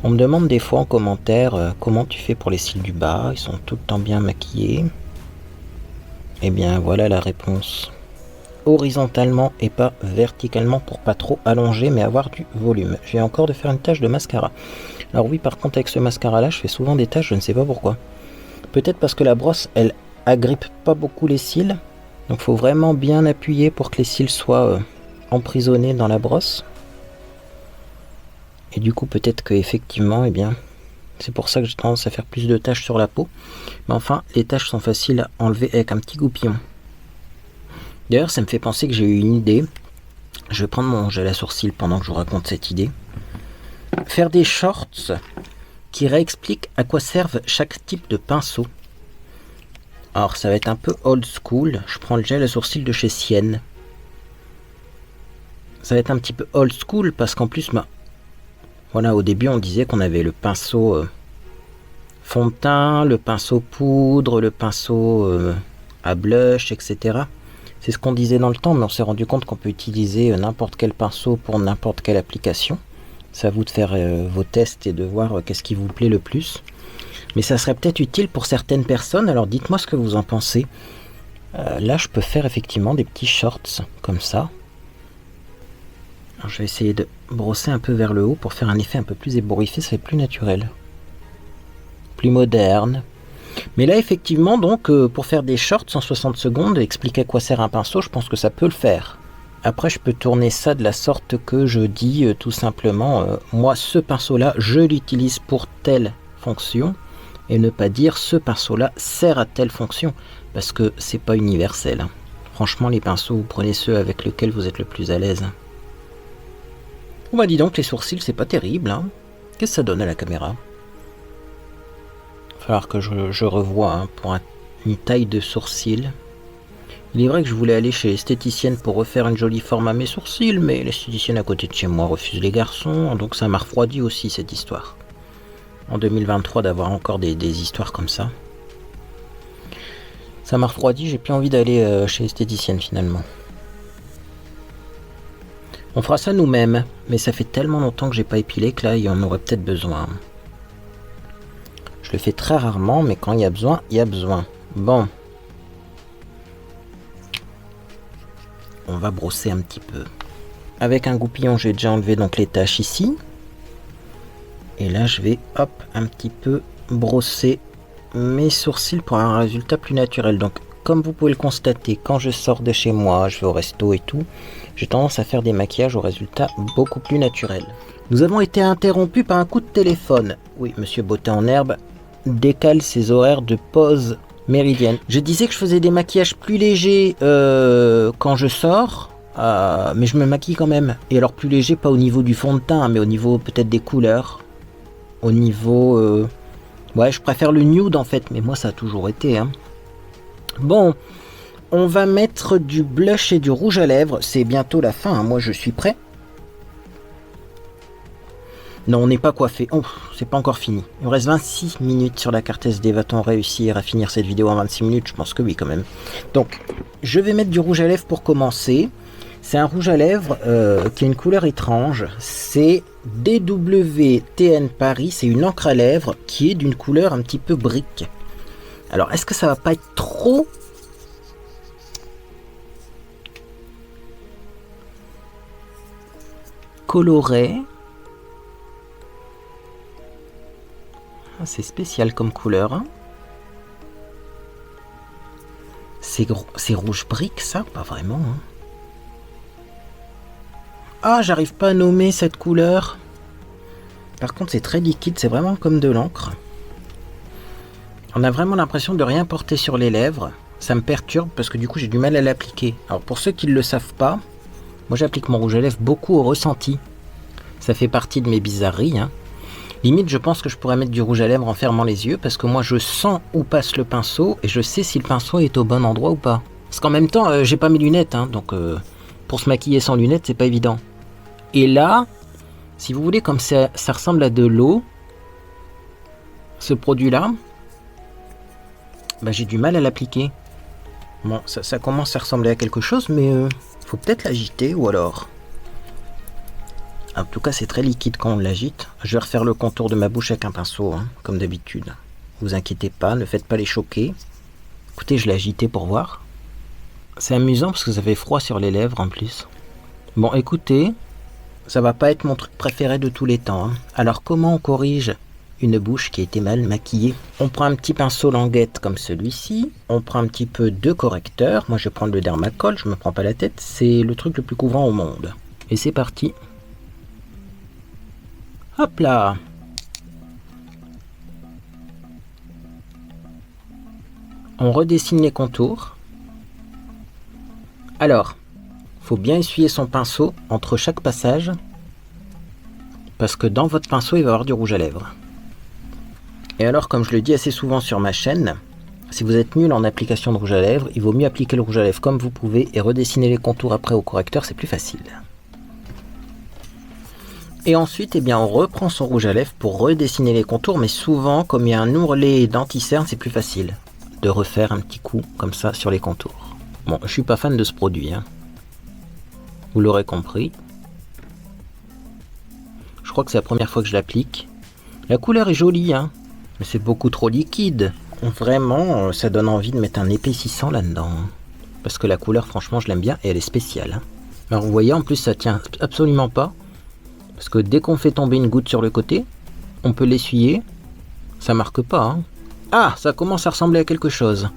On me demande des fois en commentaire comment tu fais pour les cils du bas, ils sont tout le temps bien maquillés. Et bien voilà la réponse. Horizontalement et pas verticalement pour pas trop allonger mais avoir du volume. Je viens encore de faire une tache de mascara. Alors oui, par contre avec ce mascara là je fais souvent des taches, je ne sais pas pourquoi. Peut-être parce que la brosse elle agrippe pas beaucoup les cils. Donc il faut vraiment bien appuyer pour que les cils soient emprisonnés dans la brosse. Et du coup peut-être que effectivement, eh bien, c'est pour ça que j'ai tendance à faire plus de taches sur la peau. Mais enfin, les taches sont faciles à enlever avec un petit goupillon. D'ailleurs, ça me fait penser que j'ai eu une idée. Je vais prendre mon gel à sourcils pendant que je vous raconte cette idée. Faire des shorts qui réexpliquent à quoi servent chaque type de pinceau. Alors, ça va être un peu old school. Je prends le gel à sourcils de chez Sienne. Ça va être un petit peu old school parce qu'en plus, voilà, au début, on disait qu'on avait le pinceau fond de teint, le pinceau poudre, le pinceau à blush, etc. C'est ce qu'on disait dans le temps, mais on s'est rendu compte qu'on peut utiliser n'importe quel pinceau pour n'importe quelle application. C'est à vous de faire vos tests et de voir qu'est-ce qui vous plaît le plus. Mais ça serait peut-être utile pour certaines personnes, alors dites-moi ce que vous en pensez. Là, je peux faire effectivement des petits shorts comme ça. Alors, je vais essayer de brosser un peu vers le haut pour faire un effet un peu plus ébouriffé, ça fait plus naturel. Plus moderne. Mais là, effectivement, donc, pour faire des shorts 160 secondes, expliquer à quoi sert un pinceau, je pense que ça peut le faire. Après, je peux tourner ça de la sorte que je dis tout simplement, moi, ce pinceau-là, je l'utilise pour telle fonction, et ne pas dire ce pinceau-là sert à telle fonction, parce que c'est pas universel, hein. Franchement, les pinceaux, vous prenez ceux avec lesquels vous êtes le plus à l'aise. On m'a dit donc les sourcils, c'est pas terrible, hein. Qu'est-ce que ça donne à la caméra? Il va falloir que je revoie, hein, pour une taille de sourcils. Il est vrai que je voulais aller chez l'esthéticienne pour refaire une jolie forme à mes sourcils, mais l'esthéticienne à côté de chez moi refuse les garçons, donc ça m'a refroidi aussi cette histoire. En 2023 d'avoir encore des histoires comme ça. Ça m'a refroidi, j'ai plus envie d'aller chez l'esthéticienne finalement. On fera ça nous-mêmes, mais ça fait tellement longtemps que j'ai pas épilé que là il y en aurait peut-être besoin. Je le fais très rarement, mais quand il y a besoin, il y a besoin. Bon. On va brosser un petit peu. Avec un goupillon, j'ai déjà enlevé donc les taches ici. Et là je vais hop un petit peu brosser mes sourcils pour avoir un résultat plus naturel. Donc comme vous pouvez le constater, quand je sors de chez moi, je vais au resto et tout, j'ai tendance à faire des maquillages au résultat beaucoup plus naturel. Nous avons été interrompus par un coup de téléphone. Oui, monsieur Beauté en herbe décale ses horaires de pause méridienne. Je disais que je faisais des maquillages plus légers quand je sors, mais je me maquille quand même. Et alors plus léger, pas au niveau du fond de teint, mais au niveau peut-être des couleurs. Au niveau... ouais, je préfère le nude en fait, mais moi ça a toujours été, hein. Bon, on va mettre du blush et du rouge à lèvres. C'est bientôt la fin, hein. Moi je suis prêt. Non, on n'est pas coiffé. Oh, c'est pas encore fini. Il me reste 26 minutes sur la carte SD. Va-t-on réussir à finir cette vidéo en 26 minutes? Je pense que oui quand même. Donc, je vais mettre du rouge à lèvres pour commencer. C'est un rouge à lèvres qui a une couleur étrange. C'est DWTN Paris. C'est une encre à lèvres qui est d'une couleur un petit peu brique. Alors, est-ce que ça va pas être trop coloré? C'est spécial comme couleur. Hein. C'est rouge brique, ça? Pas vraiment. Hein. Ah, j'arrive pas à nommer cette couleur. Par contre, c'est très liquide. C'est vraiment comme de l'encre. On a vraiment l'impression de rien porter sur les lèvres. Ça me perturbe parce que du coup, j'ai du mal à l'appliquer. Alors, pour ceux qui ne le savent pas, moi, j'applique mon rouge à lèvres beaucoup au ressenti. Ça fait partie de mes bizarreries. Hein. Limite, je pense que je pourrais mettre du rouge à lèvres en fermant les yeux parce que moi, je sens où passe le pinceau et je sais si le pinceau est au bon endroit ou pas. Parce qu'en même temps, j'ai pas mes lunettes, hein, donc pour se maquiller sans lunettes, c'est pas évident. Et là, si vous voulez, comme ça ressemble à de l'eau, ce produit-là, bah, j'ai du mal à l'appliquer. Bon, ça commence à ressembler à quelque chose, mais faut peut-être l'agiter ou alors... En tout cas, c'est très liquide quand on l'agite. Je vais refaire le contour de ma bouche avec un pinceau, hein, comme d'habitude. Vous inquiétez pas, ne faites pas les choquer. Écoutez, je l'ai agité pour voir. C'est amusant parce que ça fait froid sur les lèvres en plus. Bon, écoutez, ça va pas être mon truc préféré de tous les temps. Hein. Alors, comment on corrige une bouche qui a été mal maquillée? On prend un petit pinceau languette comme celui-ci. On prend un petit peu de correcteur. Moi, je vais prendre le Dermacol, je me prends pas la tête. C'est le truc le plus couvrant au monde. Et c'est parti. Hop là! On redessine les contours. Alors, faut bien essuyer son pinceau entre chaque passage parce que dans votre pinceau, il va y avoir du rouge à lèvres. Et alors, comme je le dis assez souvent sur ma chaîne, si vous êtes nul en application de rouge à lèvres, il vaut mieux appliquer le rouge à lèvres comme vous pouvez et redessiner les contours après au correcteur, c'est plus facile. Et ensuite, eh bien, on reprend son rouge à lèvres pour redessiner les contours, mais souvent, comme il y a un ourlet d'anti-cerne, c'est plus facile de refaire un petit coup comme ça sur les contours. Bon, je suis pas fan de ce produit, hein. Vous l'aurez compris. Je crois que c'est la première fois que je l'applique. La couleur est jolie, hein, mais c'est beaucoup trop liquide. Vraiment, ça donne envie de mettre un épaississant là-dedans. Hein. Parce que la couleur, franchement, je l'aime bien et elle est spéciale. Hein. Alors, vous voyez, en plus, ça tient absolument pas. Parce que dès qu'on fait tomber une goutte sur le côté, on peut l'essuyer. Ça marque pas. Hein. Ah, ça commence à ressembler à quelque chose.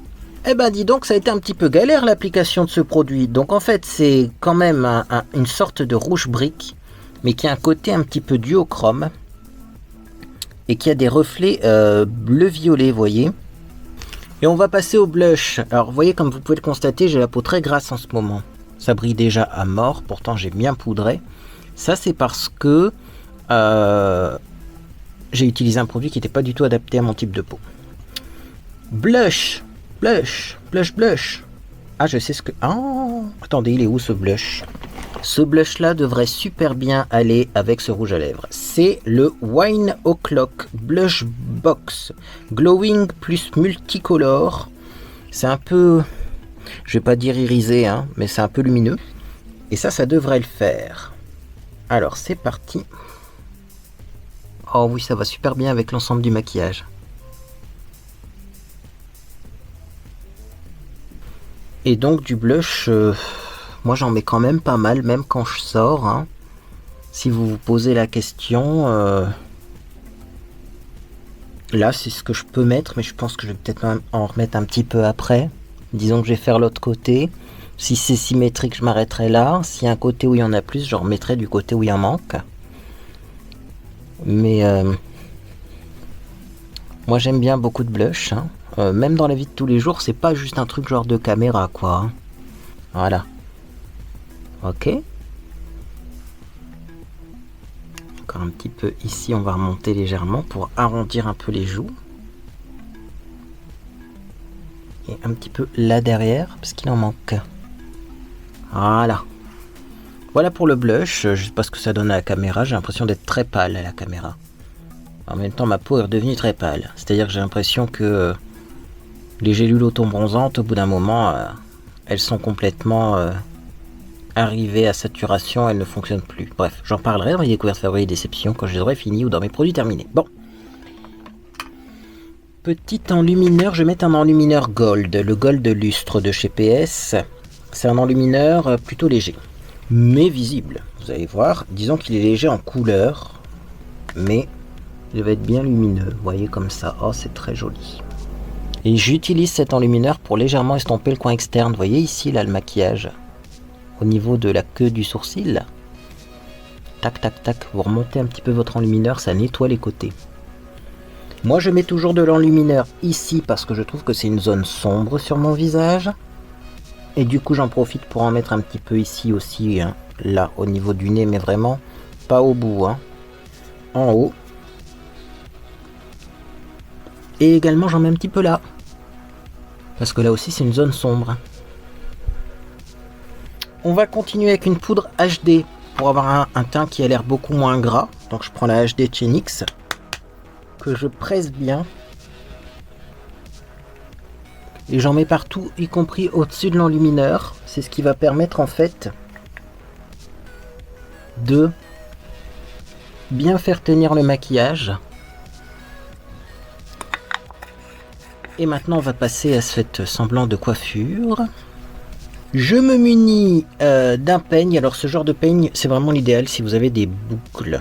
Eh ben dis donc, ça a été un petit peu galère l'application de ce produit. Donc en fait, c'est quand même une sorte de rouge brique, mais qui a un côté un petit peu duochrome. Et qui a des reflets bleu-violet, vous voyez. Et on va passer au blush. Alors vous voyez, comme vous pouvez le constater, j'ai la peau très grasse en ce moment. Ça brille déjà à mort, pourtant j'ai bien poudré. Ça, c'est parce que j'ai utilisé un produit qui n'était pas du tout adapté à mon type de peau. Blush, blush, blush, blush. Ah, je sais ce que... Oh, attendez, il est où ce blush? Ce blush-là devrait super bien aller avec ce rouge à lèvres. C'est le Wine O'Clock Blush Box Glowing plus Multicolore. C'est un peu... Je vais pas dire irisé, hein, mais c'est un peu lumineux. Et ça devrait le faire. Alors, c'est parti. Oh oui, ça va super bien avec l'ensemble du maquillage. Et donc, du blush, moi j'en mets quand même pas mal, même quand je sors. Hein. Si vous vous posez la question, là, c'est ce que je peux mettre, mais je pense que je vais peut-être même en remettre un petit peu après. Disons que je vais faire l'autre côté. Si c'est symétrique, je m'arrêterai là. S'il y a un côté où il y en a plus, je remettrai du côté où il y en manque. Mais moi j'aime bien beaucoup de blush. Hein. Même dans la vie de tous les jours, c'est pas juste un truc genre de caméra, quoi. Hein. Voilà. Ok. Encore un petit peu ici, on va remonter légèrement pour arrondir un peu les joues. Et un petit peu là derrière, parce qu'il en manque. Voilà. Voilà pour le blush. Je sais pas ce que ça donne à la caméra. J'ai l'impression d'être très pâle à la caméra. En même temps, ma peau est redevenue très pâle. C'est-à-dire que j'ai l'impression que les gélules autobronzantes, au bout d'un moment, elles sont complètement arrivée à saturation, elle ne fonctionne plus. Bref, j'en parlerai dans mes découvertes favoris et déceptions quand je les aurai fini ou dans mes produits terminés. Bon. Petit enlumineur, je vais mettre un enlumineur Gold, le Gold lustre de chez PS. C'est un enlumineur plutôt léger, mais visible. Vous allez voir, disons qu'il est léger en couleur, mais il va être bien lumineux. Vous voyez comme ça, oh c'est très joli. Et j'utilise cet enlumineur pour légèrement estomper le coin externe. Vous voyez ici là le maquillage, au niveau de la queue du sourcil. Tac tac tac, vous remontez un petit peu votre enlumineur, ça nettoie les côtés. Moi je mets toujours de l'enlumineur ici parce que je trouve que c'est une zone sombre sur mon visage. Et du coup j'en profite pour en mettre un petit peu ici aussi, hein, là au niveau du nez, mais vraiment pas au bout, hein, en haut. Et également j'en mets un petit peu là, parce que là aussi c'est une zone sombre. On va continuer avec une poudre HD pour avoir un teint qui a l'air beaucoup moins gras. Donc je prends la HD de chez NYX, que je presse bien. Et j'en mets partout, y compris au-dessus de l'enlumineur. C'est ce qui va permettre en fait de bien faire tenir le maquillage. Et maintenant on va passer à cette semblant de coiffure. Je me munis d'un peigne. Alors ce genre de peigne c'est vraiment l'idéal si vous avez des boucles.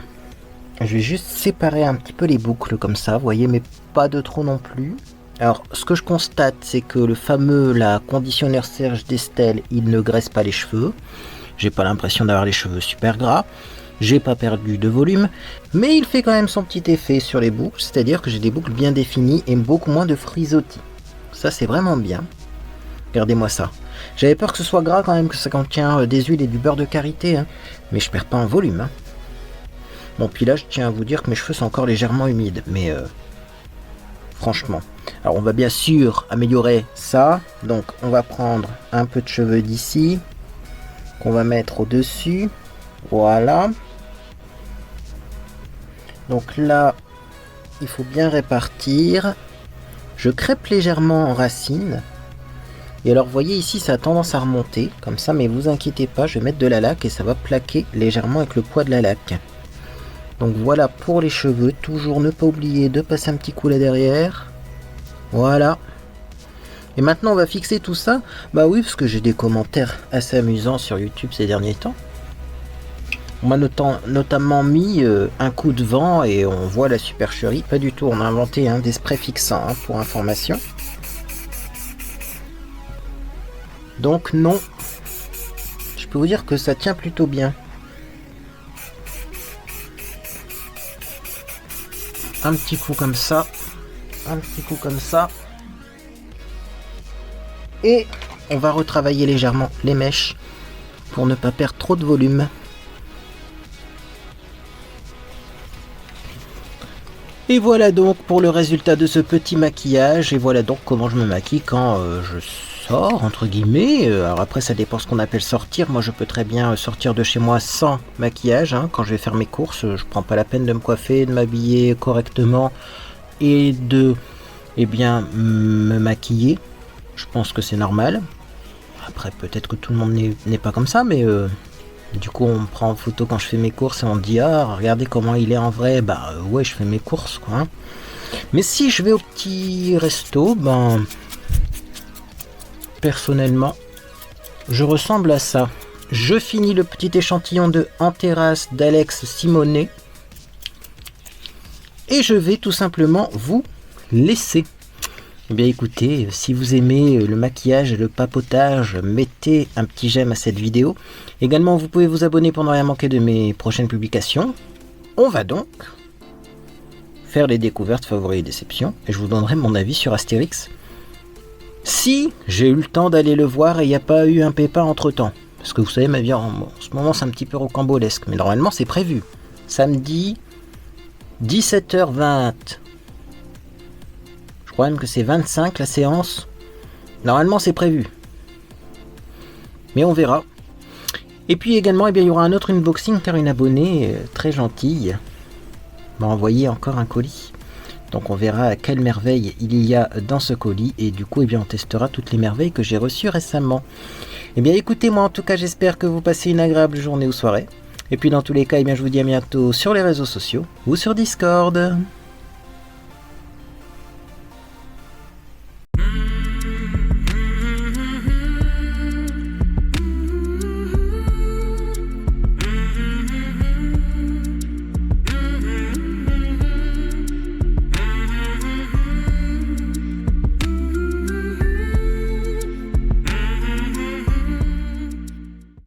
Je vais juste séparer un petit peu les boucles comme ça, vous voyez, mais pas de trop non plus. Alors ce que je constate c'est que le fameux conditionneur Serge d'Estelle, il ne graisse pas les cheveux. J'ai pas l'impression d'avoir les cheveux super gras. J'ai pas perdu de volume, mais il fait quand même son petit effet sur les boucles, c'est-à-dire que j'ai des boucles bien définies et beaucoup moins de frisottis. Ça c'est vraiment bien. Regardez-moi ça. J'avais peur que ce soit gras quand même, que ça contient des huiles et du beurre de karité, hein, mais je perds pas en volume. Hein. Bon, puis là je tiens à vous dire que mes cheveux sont encore légèrement humides, mais franchement. Alors on va bien sûr améliorer ça, donc on va prendre un peu de cheveux d'ici, qu'on va mettre au-dessus, voilà. Donc là, il faut bien répartir. Je crêpe légèrement en racine. Et alors, vous voyez ici, ça a tendance à remonter, comme ça, mais vous inquiétez pas, je vais mettre de la laque et ça va plaquer légèrement avec le poids de la laque. Donc voilà pour les cheveux. Toujours ne pas oublier de passer un petit coup là derrière. Voilà. Et maintenant, on va fixer tout ça. Bah oui, parce que j'ai des commentaires assez amusants sur YouTube ces derniers temps. On m'a notamment mis un coup de vent et on voit la supercherie. Pas du tout, on a inventé des sprays fixants pour information. Donc non, je peux vous dire que ça tient plutôt bien. Un petit coup comme ça, un petit coup comme ça. Et on va retravailler légèrement les mèches pour ne pas perdre trop de volume. Et voilà donc pour le résultat de ce petit maquillage. Et voilà donc comment je me maquille quand je sors, entre guillemets. Alors après ça dépend ce qu'on appelle sortir. Moi je peux très bien sortir de chez moi sans maquillage. Quand je vais faire mes courses, je prends pas la peine de me coiffer, de m'habiller correctement et de me maquiller. Je pense que c'est normal. Après peut-être que tout le monde n'est pas comme ça, mais du coup on me prend en photo quand je fais mes courses et on dit ah regardez comment il est en vrai. Bah ouais, je fais mes courses quoi. Mais si je vais au petit resto, personnellement je ressemble à ça. Je finis le petit échantillon de En terrasse d'Alex Simonet et je vais tout simplement vous laisser. Eh bien écoutez, si vous aimez le maquillage et le papotage, mettez un petit j'aime à cette vidéo. Également, vous pouvez vous abonner pour ne rien manquer de mes prochaines publications. On va donc faire les découvertes favoris et déceptions. Et je vous donnerai mon avis sur Astérix. Si j'ai eu le temps d'aller le voir et il n'y a pas eu un pépin entre temps. Parce que vous savez, ma vie en ce moment c'est un petit peu rocambolesque. Mais normalement c'est prévu. Samedi, 17h20. Je crois même que c'est 25 la séance. Normalement c'est prévu. Mais on verra. Et puis également il y aura un autre unboxing car une abonnée très gentille m'a envoyé encore un colis. Donc on verra quelle merveille il y a dans ce colis et du coup on testera toutes les merveilles que j'ai reçues récemment. Écoutez, moi en tout cas j'espère que vous passez une agréable journée ou soirée. Et puis dans tous les cas, je vous dis à bientôt sur les réseaux sociaux ou sur Discord.